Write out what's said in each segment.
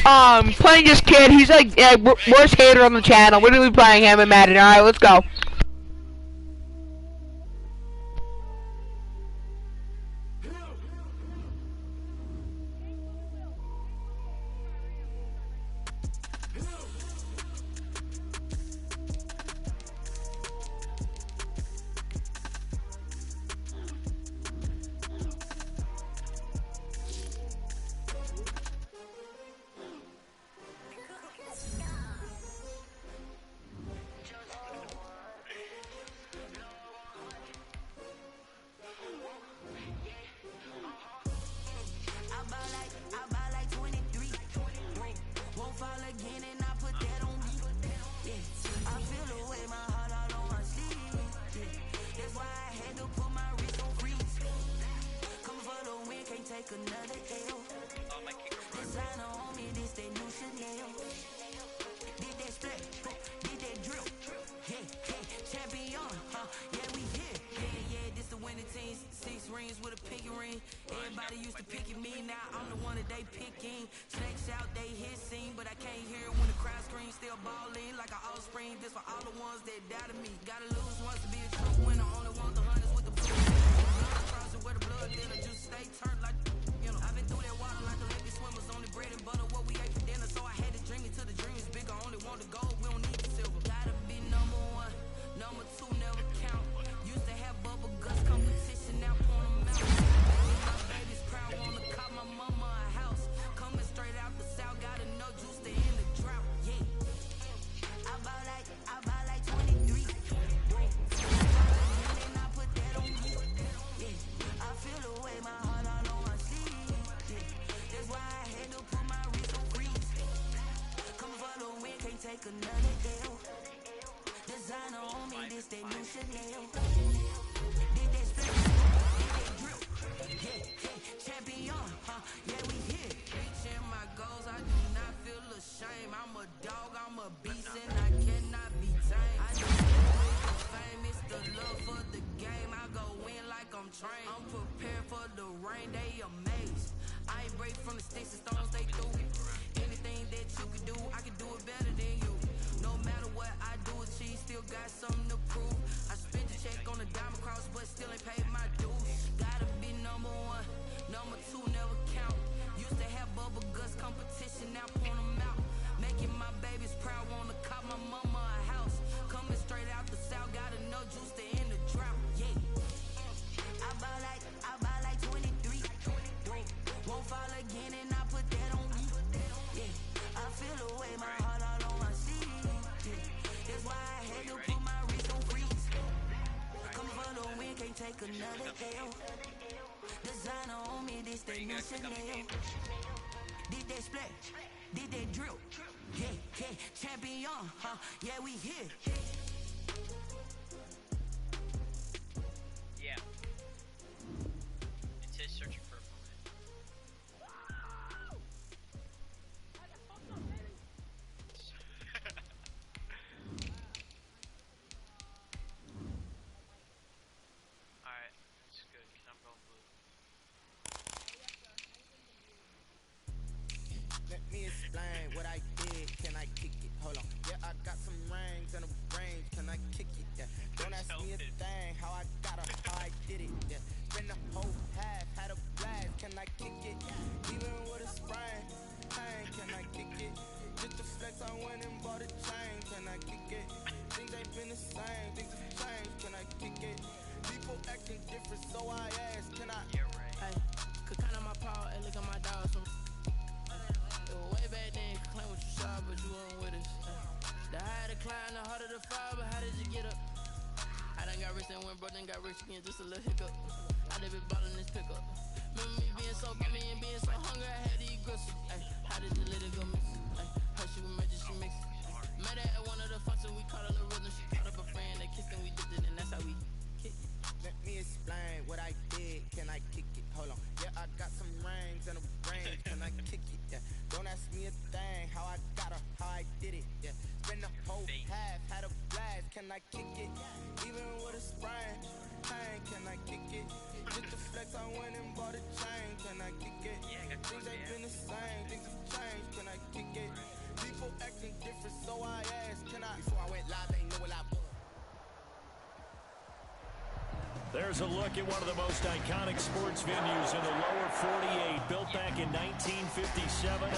Playing this kid. He's like worst hater on the channel. We're gonna be playing him in Madden. All right, let's go. Things ain't been the same, things have changed, can I kick Here's a look at one of the most iconic sports venues in the lower 48, built back in 1957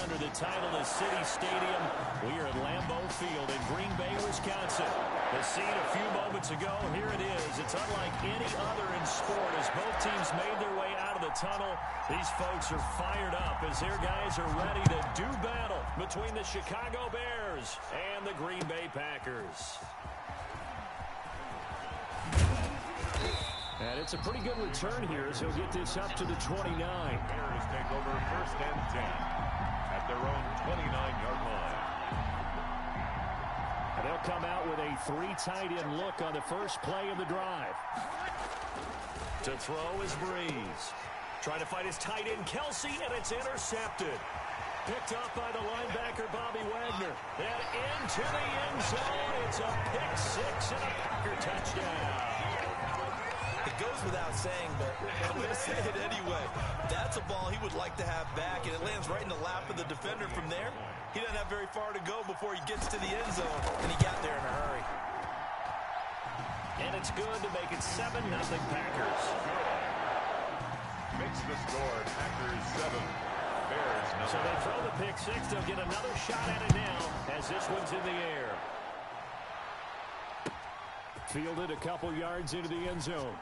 under the title of City Stadium. We are at Lambeau Field in Green Bay, Wisconsin. The scene a few moments ago, here it is. It's unlike any other in sport as both teams made their way out of the tunnel. These folks are fired up as their guys are ready to do battle between the Chicago Bears and the Green Bay Packers. And it's a pretty good return here as he'll get this up to the 29. Bears take over 1st and 10 at their own 29-yard line. And they'll come out with a 3 tight end look on the first play of the drive. To throw is Breeze. Trying to fight his tight end Kelsey, and it's intercepted. Picked up by the linebacker Bobby Wagner. And into the end zone. It's a pick 6 and a Packer touchdown. It goes without saying, but I'm going to say it anyway. That's a ball he would like to have back, and it lands right in the lap of the defender from there. He doesn't have very far to go before he gets to the end zone, and he got there in a hurry. And it's good to make it 7-0 Packers. Makes the score Packers 7, Bears 9. So they throw the pick 6. They'll get another shot at it now as this one's in the air. Fielded a couple yards into the end zone.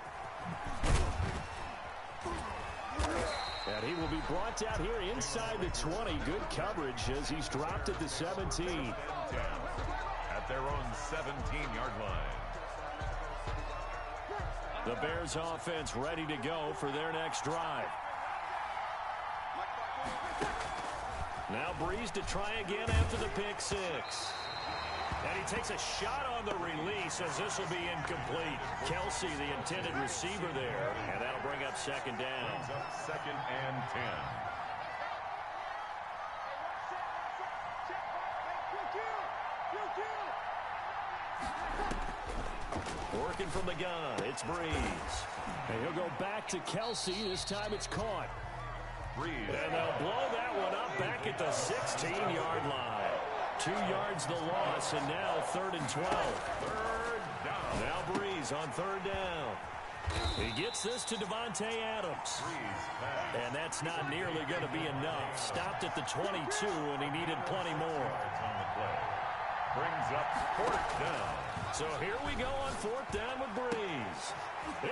And he will be brought down here inside the 20. Good coverage as he's dropped at the 17. At their own 17-yard line. The Bears offense ready to go for their next drive. Now Breeze to try again after the pick 6. And he takes a shot on the release as this will be incomplete. Kelsey, the intended receiver there, and that'll bring up 2nd down. Brings up 2nd and 10. Working from the gun, it's Breeze. And he'll go back to Kelsey. This time it's caught. Breeze. And they'll blow that one up back at the 16-yard line. 2 yards the loss, and now 3rd and 12. 3rd down. Now Breeze on 3rd down. He gets this to Davante Adams. And that's not nearly going to be enough. Stopped at the 22, and he needed plenty more. On the play. Brings up 4th down. So here we go on 4th down with Breeze.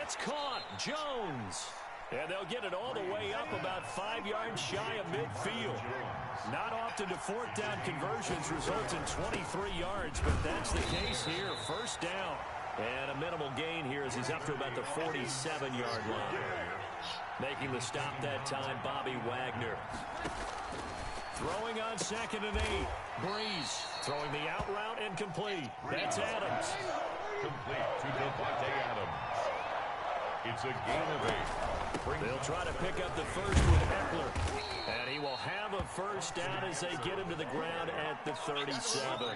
It's caught. Jones. And they'll get it all the way up about 5 yards shy of midfield. Not often do 4th down conversions result in 23 yards, but that's the case here. 1st down. And a minimal gain here as he's up to about the 47-yard line. Making the stop that time, Bobby Wagner. Throwing on 2nd and 8. Breeze throwing the out route incomplete. That's Adams. Complete to Davante Adams. It's a gain of 8. They'll try to pick up the first with Eckler. And he will have a 1st down as they get him to the ground at the 37.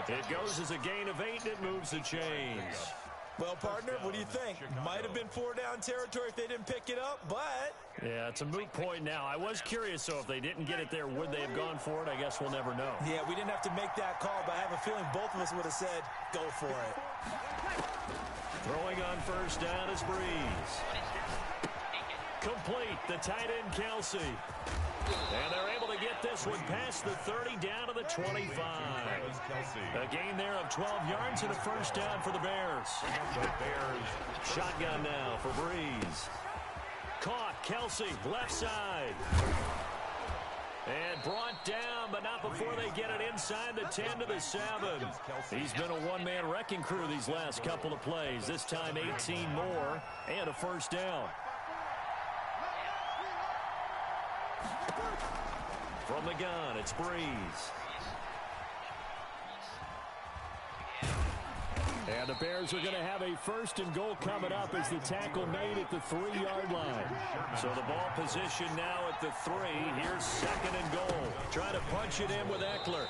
It goes as a gain of 8, and it moves the chains. Well, partner, what do you think? Might have been 4-down territory if they didn't pick it up, but... Yeah, it's a moot point now. I was curious, so if they didn't get it there, would they have gone for it? I guess we'll never know. Yeah, we didn't have to make that call, but I have a feeling both of us would have said, go for it. Throwing on 1st down is Breeze. Complete, the tight end Kelsey. And they're able to get this one past the 30 down to the 25. A gain there of 12 yards and a 1st down for the Bears. Shotgun now for Breeze. Caught, Kelsey, left side. And brought down, but not before they get it inside the 10 to the 7. He's been a one-man wrecking crew these last couple of plays. This time 18 more and a 1st down. From the gun, it's Breeze. And the Bears are going to have a 1st and goal coming up as the tackle made at the 3-yard line. So the ball position now at the 3. Here's 2nd and goal. Trying to punch it in with Eckler.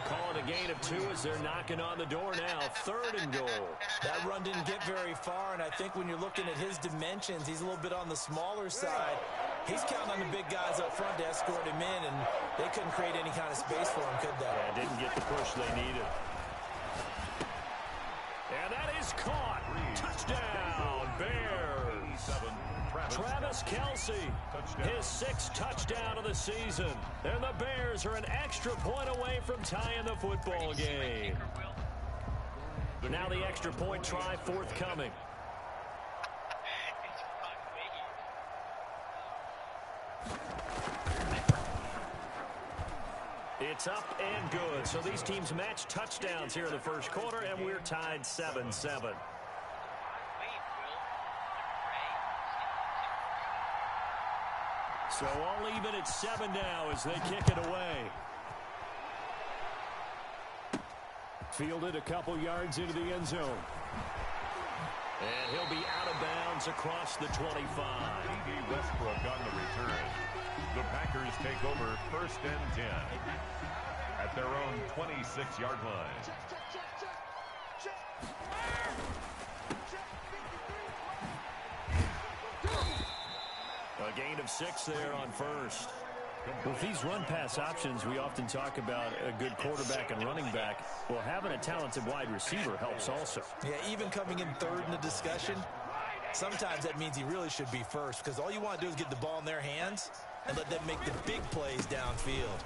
Call it a gain of 2 as they're knocking on the door now. 3rd and goal. That run didn't get very far, and I think when you're looking at his dimensions, he's a little bit on the smaller side. He's counting on the big guys up front to escort him in, and they couldn't create any kind of space for him, could they? Yeah, didn't get the push they needed. And that is caught. Touchdown, Bears. Travis Kelce, his 6th touchdown of the season. And the Bears are an extra point away from tying the football game. Now the extra point try forthcoming. It's up and good. So these teams match touchdowns here in the first quarter, and we're tied 7-7. So all even at 7 now as they kick it away. Fielded a couple yards into the end zone. And he'll be out of bounds across the 25. D.D. Westbrook on the return. The Packers take over 1st and 10 at their own 26-yard line. A gain of 6 there on first. With these run-pass options, we often talk about a good quarterback and running back. Well, having a talented wide receiver helps also. Yeah, even coming in third in the discussion, sometimes that means he really should be first because all you want to do is get the ball in their hands and let them make the big plays downfield.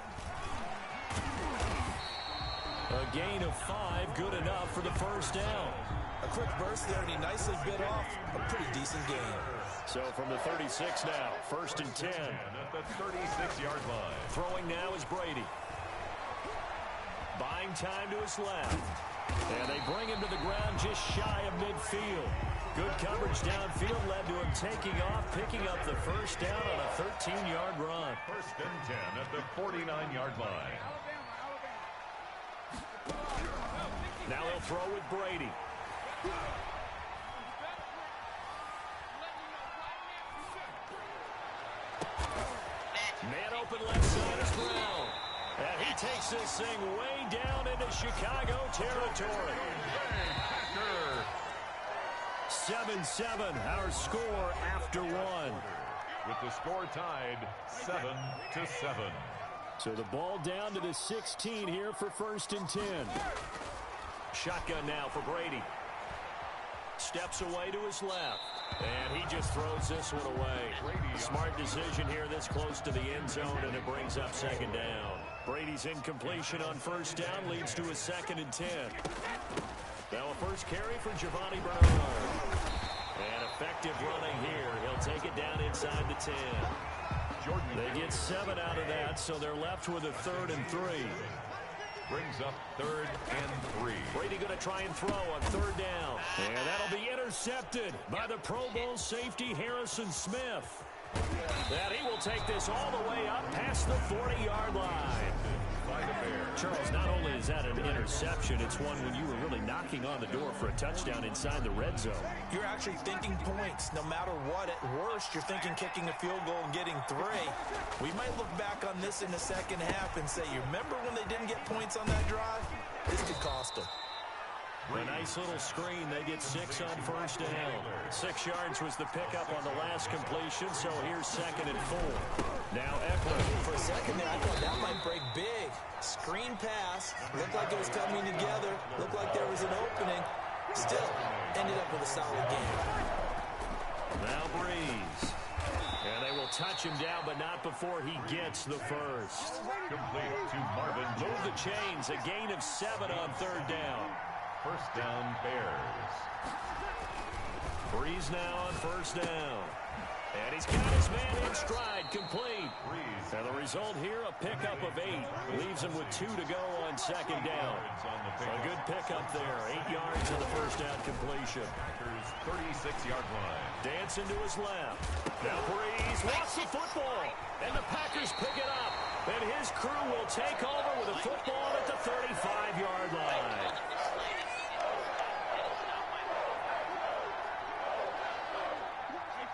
A gain of 5, good enough for the first down. A quick burst there, and he nicely bit off a pretty decent gain. So from the 36 now, 1st and 10. At the 36-yard line. Throwing now is Brady. Buying time to his left. And they bring him to the ground just shy of midfield. Good coverage downfield led to him taking off, picking up the first down on a 13-yard run. 1st and 10 at the 49-yard line. Now he'll throw with Brady. Man open left side is Brown. And he takes this thing way down into Chicago territory. 7-7, our score after 1. With the score tied 7-7. So the ball down to the 16 here for 1st and 10. Shotgun now for Brady. Steps away to his left. And he just throws this one away. Smart decision here this close to the end zone, and it brings up 2nd down. Brady's incompletion on 1st down leads to a 2nd and 10. Now a first carry for Giovanni Bernard. And effective running here. He'll take it down inside the 10. They get 7 out of that, so they're left with a 3rd and 3. Brings up 3rd and 3. Brady going to try and throw on 3rd down. And that'll be intercepted by the Pro Bowl safety Harrison Smith. And he will take this all the way up past the 40-yard line. By the Bears. Charles, not only is that an interception, it's one when you were really knocking on the door for a touchdown inside the red zone. You're actually thinking points. No matter what, at worst, you're thinking kicking a field goal and getting 3. We might look back on this in the second half and say, you remember when they didn't get points on that drive? This could cost them. A nice little screen. They get 6 on 1st down. 6 yards was the pickup on the last completion, so here's 2nd and 4. Now Eckler. For a second there, I thought that might break big. Screen pass. Looked like it was coming together. Looked like there was an opening. Still, ended up with a solid game. Now Breeze. And they will touch him down, but not before he gets the first. Complete to Marvin. Move the chains. A gain of 7 on 3rd down. 1st down, Bears. Breeze now on 1st down. And he's got his man in stride, complete. Breeze. And the result here, a pickup of 8. Leaves him with 2 to go on 2nd down. A good pickup there. 8 yards on the 1st down completion. Packers 36-yard line. Dancing to his left. Now Breeze wants the football. And the Packers pick it up. And his crew will take over with a football at the 35-yard line.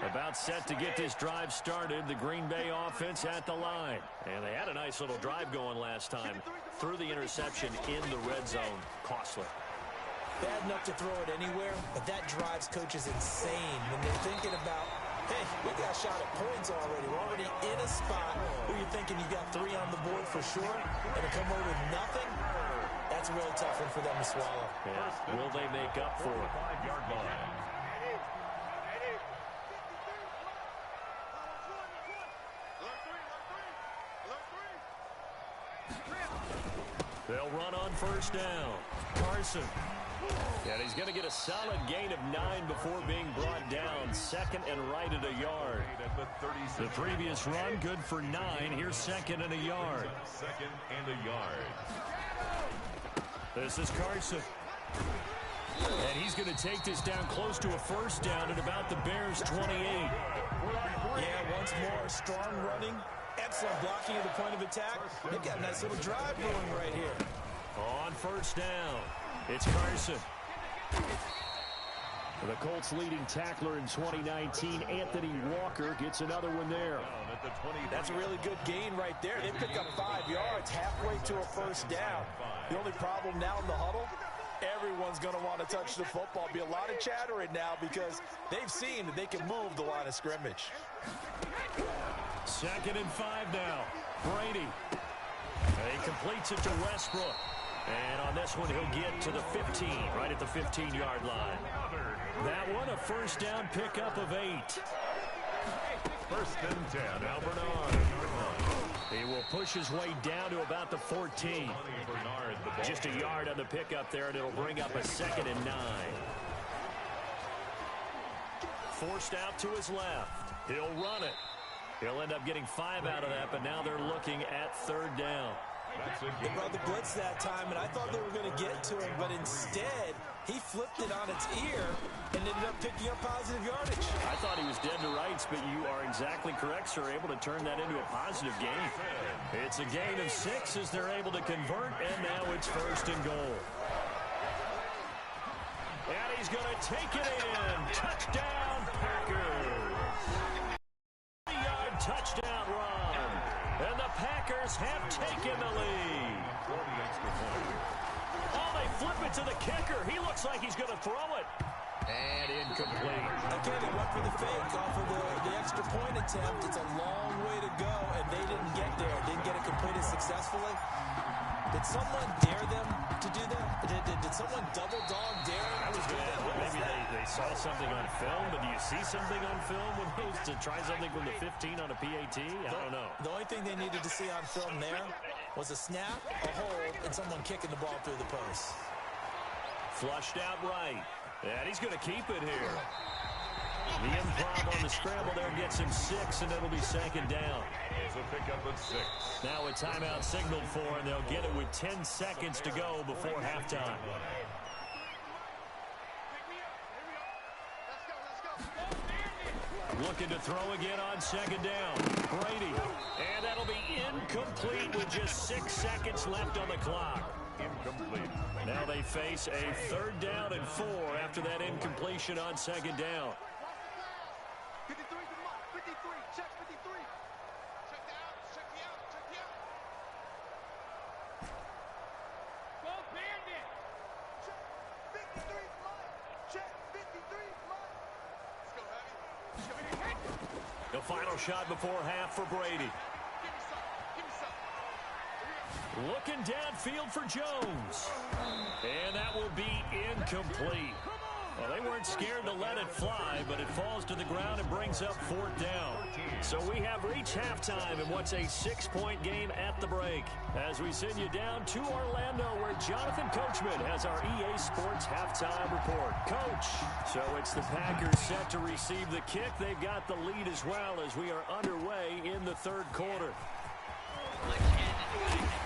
About set to get this drive started. The Green Bay offense at the line. And they had a nice little drive going last time. Threw the interception in the red zone. Costly. Bad enough to throw it anywhere, but that drives coaches insane when they're thinking about, Hey, we got shot at points already. We're already in a spot where you're thinking you got 3 on the board for sure, and to come away with nothing, that's a really tough one for them to swallow. Yeah. Will they make up for it? 5-yard line. They'll run on first down. Carson. And he's going to get a solid gain of 9 before being brought down. Second and right at a yard. The previous run, good for 9. Here's second and a yard. Second and a yard. This is Carson. And he's going to take this down close to a first down at about the Bears' 28. Yeah, once more, strong running. Excellent blocking at the point of attack. They've got a nice little drive going right here. On first down, it's Carson. The Colts' leading tackler in 2019, Anthony Walker, gets another one there. That's a really good gain right there. They pick up 5 yards halfway to a first down. The only problem now in the huddle, everyone's going to want to touch the football. Be a lot of chattering now because they've seen that they can move the line of scrimmage. Second and 5 now. Brady. He completes it to Westbrook. And on this one, he'll get to the 15, right at the 15-yard line. That one, a first down pickup of 8. First and 10. Now Bernard. He will push his way down to about the 14. Just a yard on the pickup there, and it'll bring up a second and 9. Forced out to his left. He'll run it. He'll end up getting 5 out of that, but now they're looking at third down. They brought the blitz that time, and I thought they were going to get to him, but instead, he flipped it on its ear and ended up picking up positive yardage. I thought he was dead to rights, but you are exactly correct, sir. Able to turn that into a positive gain. It's a gain of 6 as they're able to convert, and now it's first and goal. And he's going to take it in. Touchdown, Packers. 3-yard touchdown run. And the Packers have taken the lead. Oh, they flip it to the kicker. He looks like he's going to throw it. And incomplete. Again, he went for the fake off of the extra point attempt. It's a long way to go, and they didn't get there. Didn't get it completed successfully. Did someone dare them to do that? Did someone double dog dare them? I was going to ask, maybe they saw something on film, but do you see something on film when they used to try something from the 15 on a PAT? I don't know. The only thing they needed to see on film there was a snap, a hold, and someone kicking the ball through the post. Flushed out right. And he's going to keep it here. The improv on the scramble there gets him 6, and it'll be second down. It's a pickup of 6. Now a timeout signaled for, and they'll get it with 10 seconds to go before halftime. Looking to throw again on second down. Brady. And that'll be incomplete with just 6 seconds left on the clock. Incomplete. Now they face a third down and 4 after that incompletion on second down. 53, 53, check 53. Check the out, check the out, check the out. Go Bandit. Check 53, line. Check 53, line. Let's go, Heavy. Let's go, Heavy. The final shot before half for Brady. Give me some. Give me some. Looking downfield for Jones. And that will be incomplete. Well, they weren't scared to let it fly, but it falls to the ground and brings up fourth down. So we have reached halftime in what's a 6-point game at the break. As we send you down to Orlando, where Jonathan Coachman has our EA Sports halftime report. Coach, so it's the Packers set to receive the kick. They've got the lead as well as we are underway in the third quarter.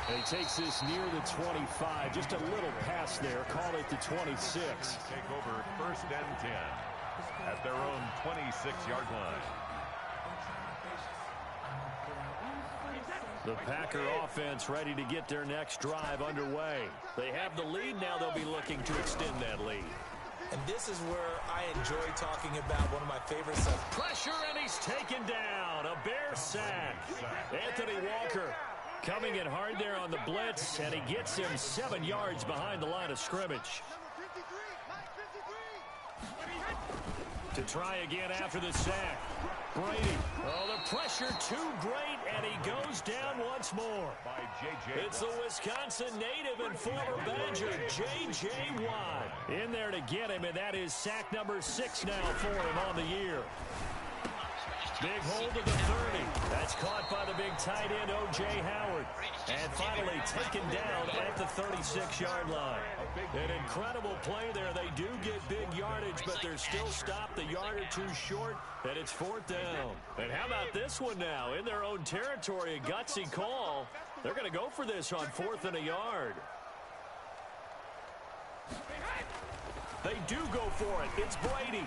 And he takes this near the 25. Just a little pass there. Call it the 26. Take over first and 10 at their own 26-yard line. The Packer offense ready to get their next drive underway. They have the lead. Now they'll be looking to extend that lead. And this is where I enjoy talking about one of my favorite subjects. Pressure, and he's taken down. A Bear sack. Anthony Walker coming in hard there on the blitz, and he gets him 7 yards behind the line of scrimmage. To try again after the sack. Brady. Oh, the pressure too great, and he goes down once more. By J.J. It's the Wisconsin native and former Badger, J.J. Watt. In there to get him, and that is sack number 6 now for him on the year. Big hold to the 30. That's caught by the big tight end, O.J. Howard. And finally taken down at the 36-yard line. An incredible play there. They do get big yardage, but they're still stopped a yard or two short, and it's 4th down. And how about this one now? In their own territory, a gutsy call. They're going to go for this on 4th and a yard. They do go for it. It's Brady.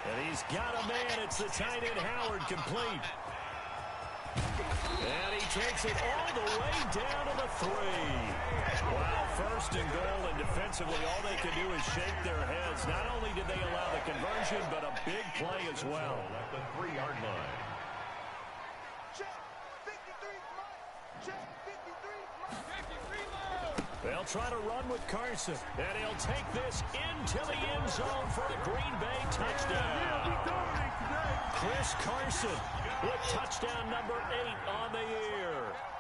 And he's got a man. It's the tight end, Howard, complete. And he takes it all the way down to the 3. Wow, 1st and goal, and defensively, all they can do is shake their heads. Not only did they allow the conversion, but a big play as well. At the 3-yard line. Check 53 Mike. Check 53 Mike. They'll try to run with Carson, and he'll take this into the end zone for a Green Bay touchdown. Chris Carson with touchdown number 8 on the year.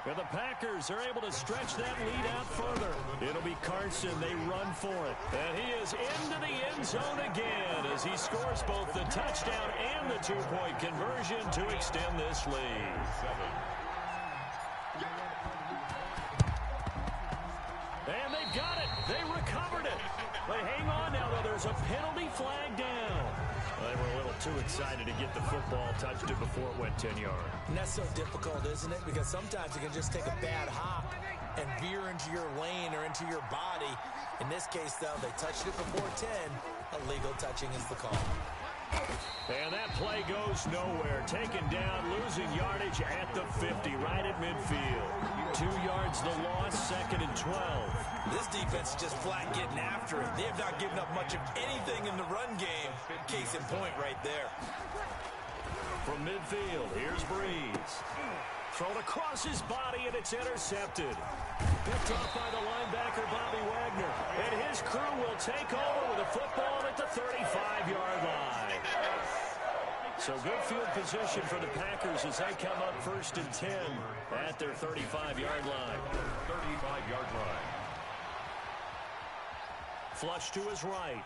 And the Packers are able to stretch that lead out further. It'll be Carson. They run for it. And he is into the end zone again as he scores both the touchdown and the 2-point conversion to extend this lead. And they've got it. They recovered it. But hang on now, though. There's a penalty flag down. They were a little too excited to get the football touched it before it went 10 yards. And that's so difficult, isn't it? Because sometimes you can just take a bad hop and veer into your lane or into your body. In this case, though, they touched it before 10. Illegal touching is the call. And that play goes nowhere. Taken down, losing yardage at the 50, right at midfield. 2 yards the loss, 2nd and 12. This defense is just flat getting after it. They have not given up much of anything in the run game. Case in point right there. From midfield, here's Breeze. Thrown across his body, and it's intercepted. Picked off by the linebacker, Bobby Wagner. And his crew will take over with a football at the 35-yard line. So good field position for the Packers as they come up 1st and 10 at their 35-yard line. 35-yard line. Flush to his right.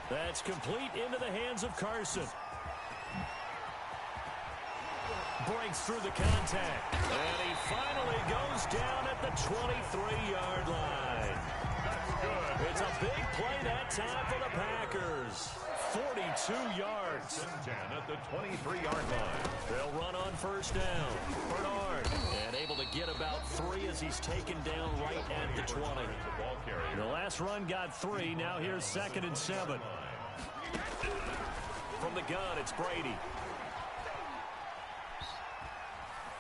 That's complete into the hands of Carson. Breaks through the contact. And he finally goes down at the 23-yard line. That's good. It's a big play that time for the Packers. 42 yards. 10 at the 23-yard line. They'll run on 1st down. Bernard. And able to get about 3 as he's taken down right at the 20. Ball carrier. The last run got 3. Now here's 2nd and 7. From the gun, it's Brady.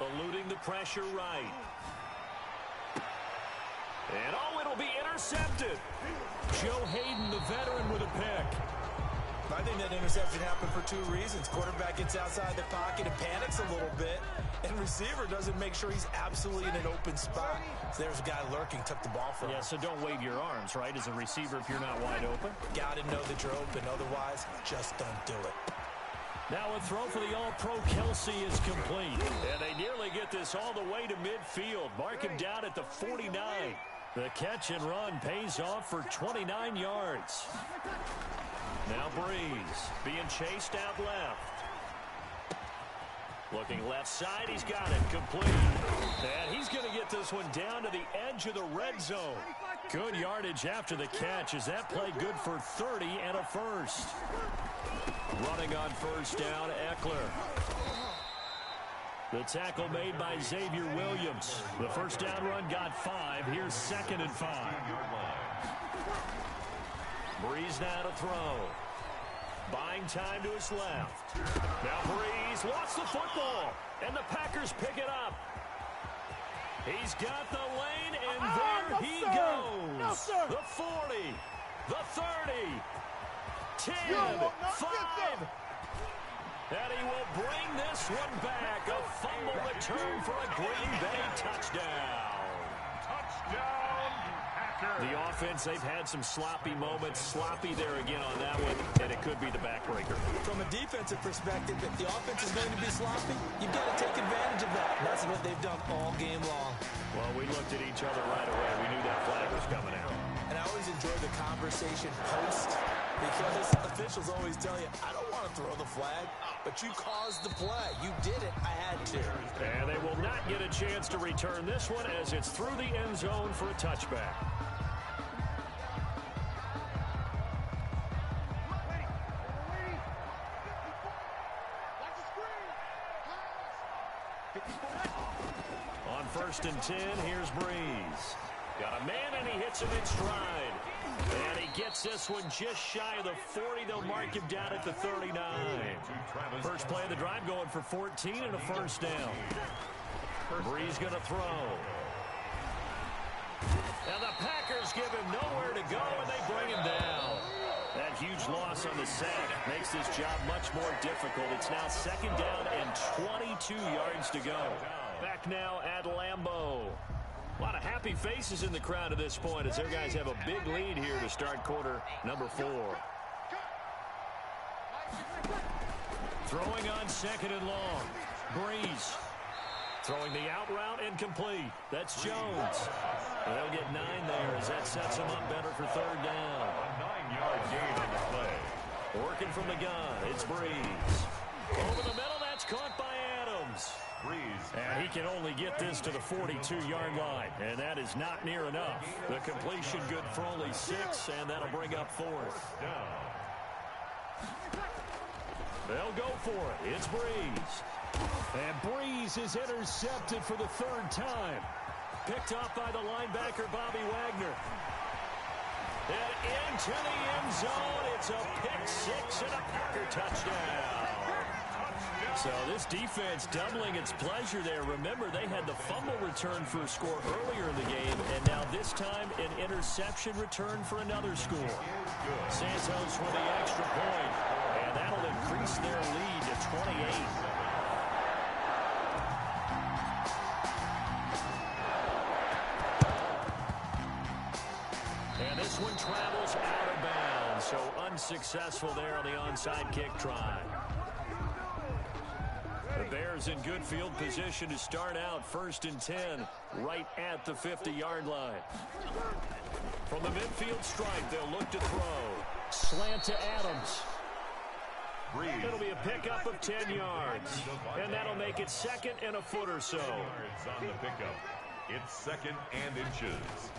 Eluding the pressure right. And oh, it'll be intercepted. Joe Hayden, the veteran, with a pick. I think that interception happened for 2 reasons. Quarterback gets outside the pocket and panics a little bit, and receiver doesn't make sure he's absolutely in an open spot. So there's a guy lurking, took the ball from him. Yeah, so don't wave your arms, right, as a receiver if you're not wide open. Got to know that you're open. Otherwise, just don't do it. Now a throw for the All-Pro Kelsey is complete. And they nearly get this all the way to midfield. Mark him down at the 49. The catch and run pays off for 29 yards. Now Breeze being chased out left. Looking left side, he's got it complete. And he's going to get this one down to the edge of the red zone. Good yardage after the catch. Is that play good for 30 and a first? Running on 1st down, Eckler. The tackle made by Xavier Williams. The 1st down run got 5. Here's 2nd and 5. Breeze now to throw. Buying time to his left. Now Breeze lost the football. And the Packers pick it up. He's got the lane, and there he goes. No, sir. The 40. The 30. 10. 5. And he will bring this one back. A fumble return for a Green Bay touchdown. Touchdown, Packers. The offense, they've had some sloppy moments. Sloppy there again on that one, and it could be the backbreaker. From a defensive perspective, if the offense is going to be sloppy, you've got to take advantage of that. And that's what they've done all game long. Well, we looked at each other right away. We knew that flag was coming out. And I always enjoy the conversation post, because officials always tell you, I don't want to throw the flag, but you caused the play. You did it. I had to. And they will not get a chance to return this one as it's through the end zone for a touchback. On 1st and 10, here's Breeze. Got a man, and he hits him in stride. And he gets this one just shy of the 40. They'll mark him down at the 39. First play of the drive going for 14 and a first down. Breeze going to throw. And the Packers give him nowhere to go, and they bring him down. That huge loss on the sack makes this job much more difficult. It's now 2nd down and 22 yards to go. Back now at Lambeau. A lot of happy faces in the crowd at this point as their guys have a big lead here to start quarter number 4. Throwing on 2nd and long. Breeze. Throwing the out route incomplete. That's Jones. They'll get 9 there as that sets them up better for 3rd down. A 9-yard gain on the play. Working from the gun, it's Breeze. Over the middle, that's caught by Adams. Breeze. And he can only get this to the 42-yard line, and that is not near enough. The completion good for only 6, and that'll bring up 4th. They'll go for it. It's Breeze. And Breeze is intercepted for the 3rd time. Picked off by the linebacker, Bobby Wagner. And into the end zone. It's a pick 6 and a Packer touchdown. So this defense doubling its pleasure there. Remember, they had the fumble return for a score earlier in the game, and now this time an interception return for another score. Santos with the extra point, and that'll increase their lead to 28. And this one travels out of bounds, so unsuccessful there on the onside kick try. The Bears in good field position to start out 1st and 10 right at the 50-yard line. From the midfield stripe, they'll look to throw. Slant to Adams. It'll be a pickup of 10 yards. And that'll make it 2nd and a foot or so. On the pickup. It's 2nd and inches.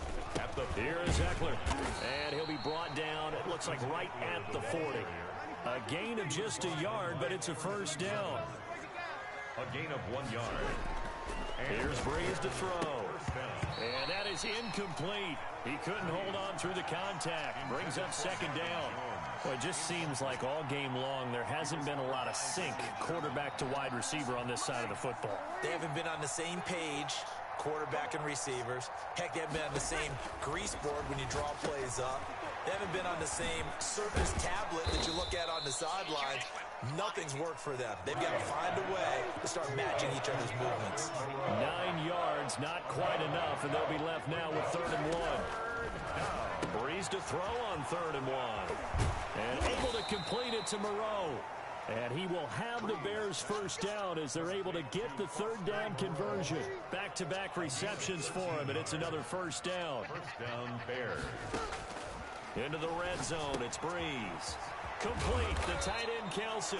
Here is Eckler. And he'll be brought down, it looks like right at the 40. A gain of just a yard, but it's a first down. A gain of 1 yard. Here's Breeze to throw. And that is incomplete. He couldn't hold on through the contact. Brings up 2nd down. Well, it just seems like all game long there hasn't been a lot of sync quarterback to wide receiver on this side of the football. They haven't been on the same page, quarterback and receivers. Heck, they haven't been on the same grease board when you draw plays up. They haven't been on the same surface tablet that you look at on the sidelines. Nothing's worked for them. They've got to find a way to start matching each other's movements. 9 yards, not quite enough, and they'll be left now with 3rd and 1. Breeze to throw on 3rd and 1. And able to complete it to Moreau. And he will have the Bears first down as they're able to get the 3rd down conversion. Back-to-back receptions for him, and it's another first down. First down, Bears. Into the red zone, it's Breeze. Complete, the tight end Kelsey.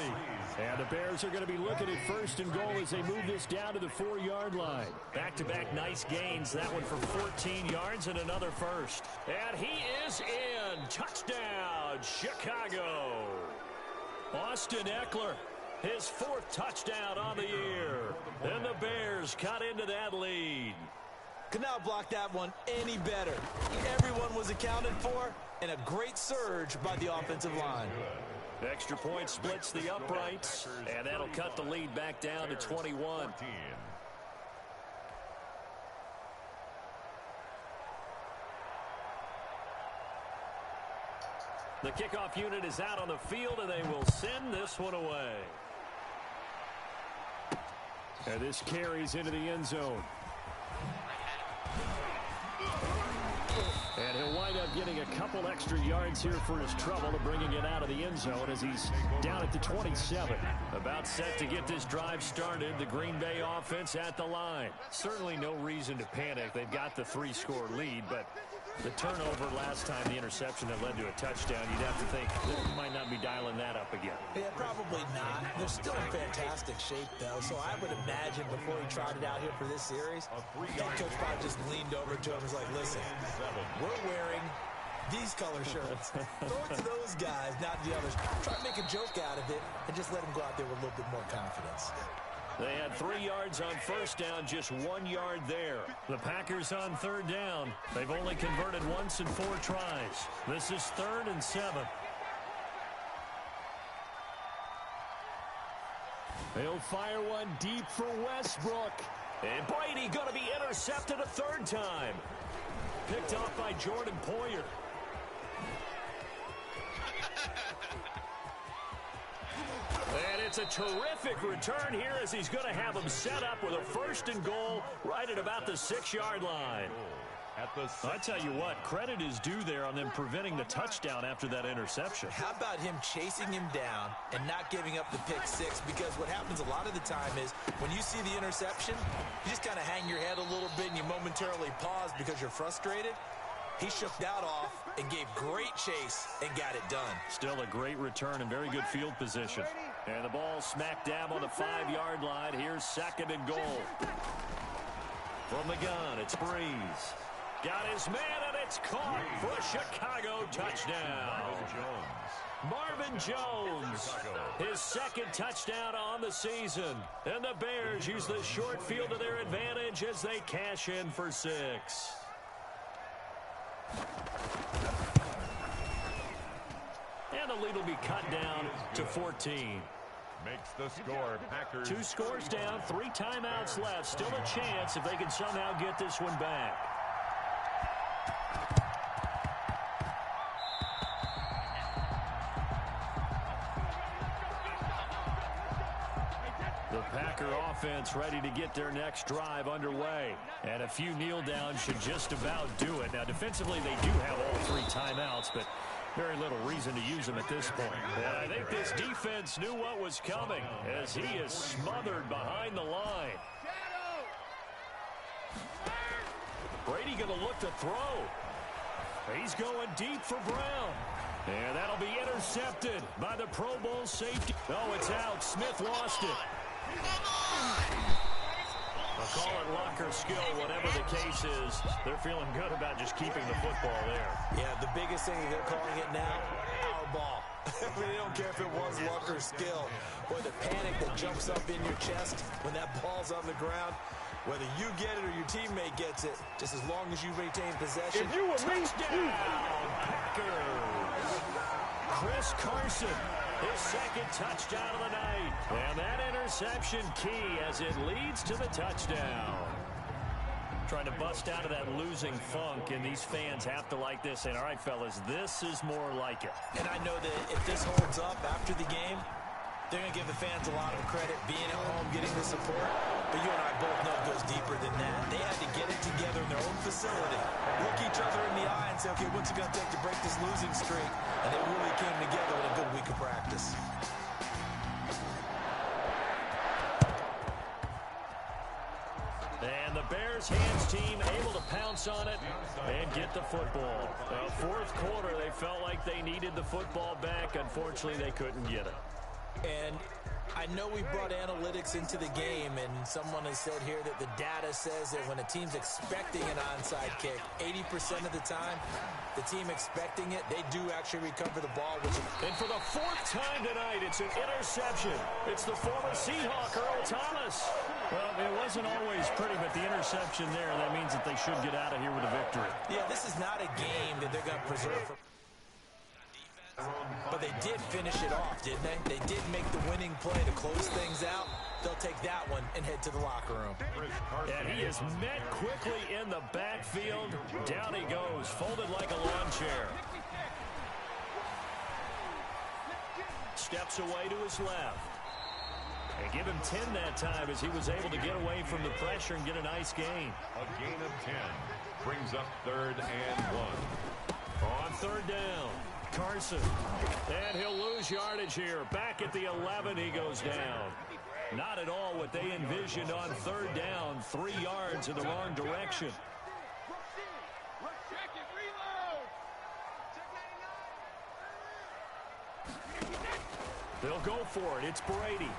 And the Bears are going to be looking at 1st and goal as they move this down to the 4-yard line. Back-to-back nice gains, that one for 14 yards and another first. And he is in. Touchdown, Chicago. Austin Eckler, his 4th touchdown on the year. And the Bears cut into that lead. Could not block that one any better. Everyone was accounted for, and a great surge by the offensive line. Extra point splits the uprights, and that'll cut the lead back down to 21. The kickoff unit is out on the field, and they will send this one away. And this carries into the end zone. And he'll wind up getting a couple extra yards here for his trouble to bringing it out of the end zone as he's down at the 27. About set to get this drive started. The Green Bay offense at the line. Certainly no reason to panic. They've got the 3-score lead, but the turnover last time, the interception that led to a touchdown, you'd have to think they might not be dialing that up again. Yeah, probably not. They're still in fantastic shape, though, so I would imagine before he tried it out here for this series, that coach probably just leaned over to him and was like, listen, we're wearing these color shirts. Throw it to those guys, not the others. Try to make a joke out of it and just let them go out there with a little bit more confidence. They had 3 yards on first down, just 1 yard there. The Packers on third down. They've only converted once in 4 tries. This is 3rd and 7. They'll fire one deep for Westbrook. And Brady going to be intercepted a 3rd time. Picked off by Jordan Poyer. And it's a terrific return here as he's going to have him set up with a 1st and goal right at about the 6-yard line. I tell you what, credit is due there on them preventing the touchdown after that interception. How about him chasing him down and not giving up the pick 6? Because what happens a lot of the time is when you see the interception, you just kind of hang your head a little bit and you momentarily pause because you're frustrated. He shook that off and gave great chase and got it done. Still a great return and very good field position. And the ball smack dab on the 5-yard line. Here's 2nd and goal. From the gun, it's Breeze. Got his man, and it's caught for a Chicago touchdown. Marvin Jones, his 2nd touchdown on the season. And the Bears use the short field to their advantage as they cash in for 6. And the lead will be cut down to 14. Makes the score Packers. 2 scores down, 3 timeouts left. Still a chance if they can somehow get this one back. The Packer offense ready to get their next drive underway. And a few kneel downs should just about do it. Now, defensively, they do have all 3 timeouts, but very little reason to use them at this point. And I think this defense knew what was coming as he is smothered behind the line. Brady going to look to throw. He's going deep for Brown. And that'll be intercepted by the Pro Bowl safety. Oh, it's out. Smith lost it. I'll call it luck or skill, whatever the case is. They're feeling good about just keeping the football there. Yeah, the biggest thing they're calling it now, our ball. They don't care if it was luck or skill. Boy, the panic that jumps up in your chest when that ball's on the ground, whether you get it or your teammate gets it, just as long as you retain possession. If you were touchdown, Packers. Chris Carson, his 2nd touchdown of the night. And that interception key as it leads to the touchdown. Trying to bust out of that losing funk, and these fans have to like this. And all right, fellas, this is more like it. And I know that if this holds up after the game, they're going to give the fans a lot of credit being at home, getting the support. But you and I both know it goes deeper than that. They had to get it together in their own facility, look each other in the eye and say, okay, what's it going to take to break this losing streak? And they really came together in a good week of practice. And the Bears hands team able to pounce on it and get the football. 4th quarter, they felt like they needed the football back. Unfortunately, they couldn't get it. And I know we brought analytics into the game, and someone has said here that the data says that when a team's expecting an onside kick, 80% of the time, the team expecting it, they do actually recover the ball. And for the 4th time tonight, it's an interception. It's the former Seahawk, Earl Thomas. Well, it wasn't always pretty, but the interception there, that means that they should get out of here with a victory. Yeah, this is not a game that they're going to preserve for. But they did finish it off, didn't they? They did make the winning play to close things out. They'll take that one and head to the locker room. And he is met quickly in the backfield. Down he goes, folded like a lawn chair. Steps away to his left. And give him 10 that time as he was able to get away from the pressure and get a nice gain. A gain of 10 brings up 3rd and 1. On 3rd down, Carson. And he'll lose yardage here. Back at the 11, he goes down. Not at all what they envisioned on 3rd down. 3 yards in the wrong direction. Check it, reload. Check 99. They'll go for it. It's Brady.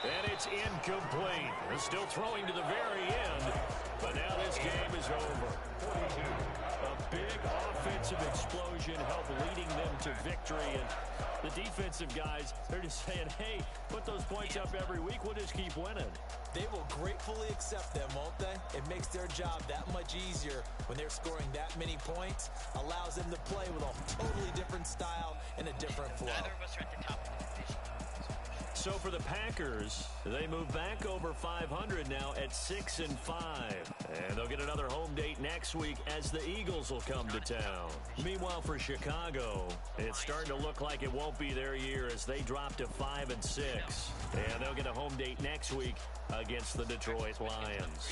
And it's incomplete. They're still throwing to the very end, but now this game is over. A big offensive explosion helped leading them to victory, and the defensive guys, they're just saying, hey, put those points up every week, we'll just keep winning. They will gratefully accept them, won't they? It makes their job that much easier when they're scoring that many points, allows them to play with a totally different style and a different flow. Neither of us are at the top of the division. So for the Packers, they move back over 500 now at 6-5. And they'll get another home date next week as the Eagles will come to town. Meanwhile, for Chicago, it's starting to look like it won't be their year as they drop to 5-6. And they'll get a home date next week against the Detroit Lions.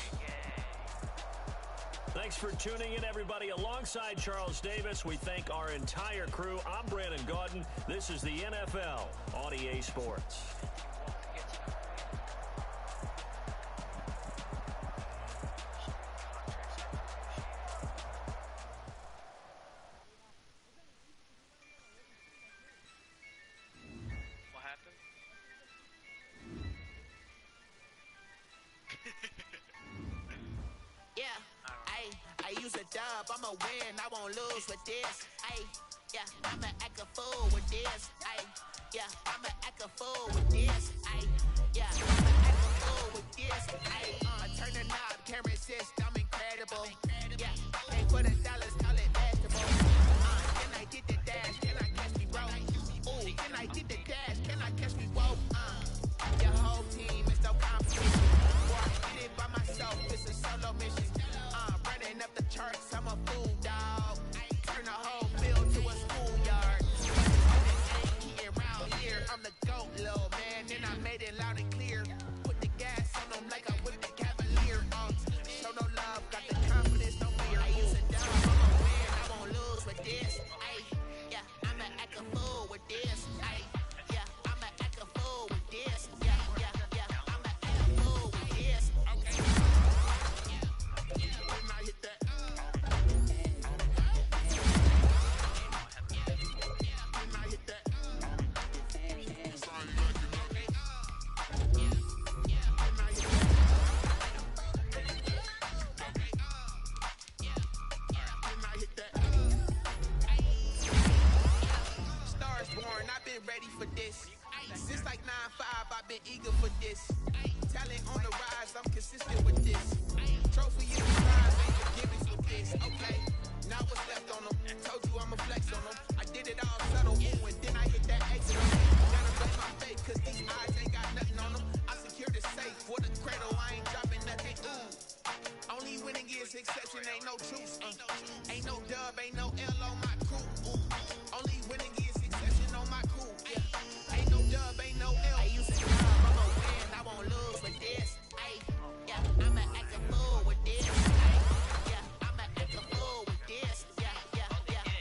Thanks for tuning in, everybody. Alongside Charles Davis, we thank our entire crew. I'm Brandon Gaudin. This is the NFL on EA Sports. What happened? Yeah, I use a dub, I'ma win, I won't lose with this. Yeah, I'ma act a fool with this. Yeah, I'ma act a fool with this. Yeah, I'ma act a fool with this. Turn the knob, camera assist, I'm incredible. Yeah, pay for the dollars, call it vegetable. Can I get the dash? Can I catch me broke? Ooh, can I get the dash? Can I catch me woke? Your whole team is no competition. Boy, I did it by myself, it's a solo mission. Running up the charts, I'm a fool, dog. Turn the whole field to a schoolyard. Ain't around here, I'm the GOAT, little man. Then I made it loud and clear. Put the gas on them like I whipped the Cavalier. Show no love, got the confidence, no fear. I use a dub, I'ma win, I won't lose with this. Yeah, I'ma act a fool with this. Yeah, I'ma act a fool with this. Yeah, I'ma act a fool with this. Okay. When I hit that. When I hit that. Sign like you know me. When I hit that. When I hit that. Stars born, I've been ready for this. Since like 9-5, I've been eager for this. Talent on the rise, I'm consistent with this. Trophy in the prize, ain't no gimmicks with this. Okay, now what's left on them? Told you I'ma flex on them. I did it all subtle, ooh, and then I hit that exit on them. Gotta blame my faith, cause these eyes ain't got nothing on them. I secured the safe for the cradle, I ain't dropping nothing, ooh. Only winning is exception, ain't no truce. Ain't no dub, ain't no L on my crew, ooh. Only winning is exception on my crew, yeah. Ain't no dub, ain't no L. I use a dub, I'ma win, I won't lose with this. Yeah, I'ma act a fool with this. Yeah, I'ma act a fool with this. Yeah,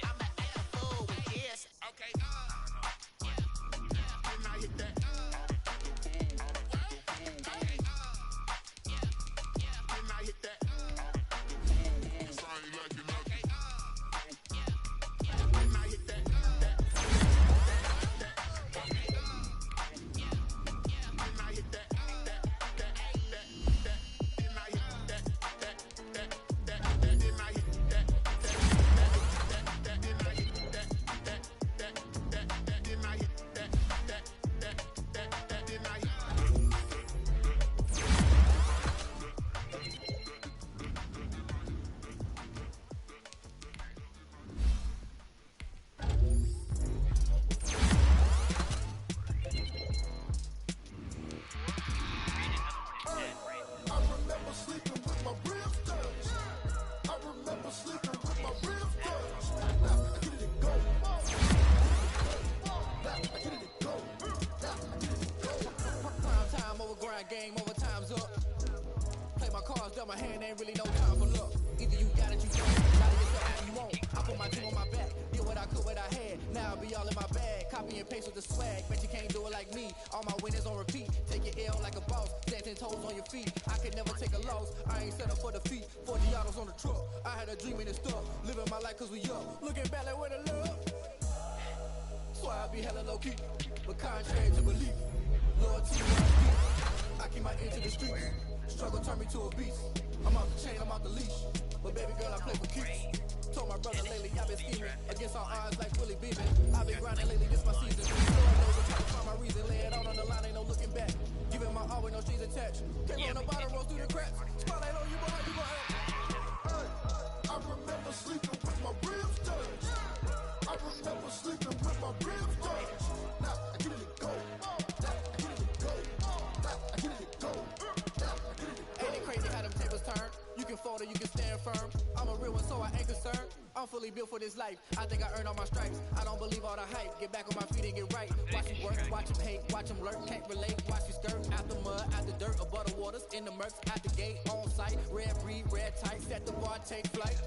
I'ma act a fool with this. Okay. When I hit that. When I hit that. Sign like you know. grind game over, time's up. Play my cards, dealt my hand, ain't really no time for luck. Either you got it, you don't. Got it yourself if you won't. I put my team on my back, did what I could, what I had. Now I'll be all in my bag, copy and paste with the swag. Bet you can't do it like me. All my winners on repeat. Take your L like a boss, stand 10 toes on your feet. I could never take a loss. I ain't set up for defeat. 40 autos on the truck. I had a dream and stuff. Living my life 'cause we up. Looking back like where the love. So I be hella low key, but contrary to belief. Loyalty to my feet. I keep my ear to the streets. Struggle turned me to a beast. I'm off the chain, I'm off the leash. But baby girl, I play for keeps. Told my brother lately, I've been scheming against all odds like Willie Beeman. I've been grinding lately, this my season. So I know the trying to find my reason. Lay it out on the line, ain't no looking back. Giving my all with no strings attached. Can't run the bottom, roll through the cracks. Spotlight on you, boy, you gon' Hey, I remember sleeping with my ribs touched. I remember sleeping with my ribs touched. Now I get it to go. Now I get it to go. Now I get it to go. Now I get it to go. Ain't it crazy how them tables turn? You can fold or you can stand firm. I'm a real one, so I ain't concerned. I'm fully built for this life. I think I earned all my stripes. I don't believe all the hype. Get back on my feet and get right. Watch him work, watch him hate, watch him lurk. Can't relate, watch his skirt. Out the mud, out the dirt, above the waters, in the murks, out the gate, on site. Red breed, red tight, set the bar, take flight.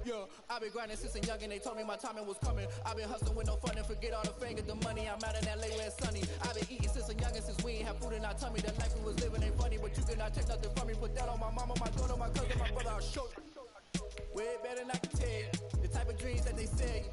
Yeah, I been grinding since a youngin'. They told me my timing was coming. I been hustling with no fun and forget all the fame, get the money. I'm out in LA where it's sunny. I been eating since a youngin', since we ain't have food in our tummy. The life we was living ain't funny, but you cannot take nothing from me. Put that on my mama, my daughter, my cousin, my brother. I'll show you. Way better than I can tell you. The type of dreams that they sell you.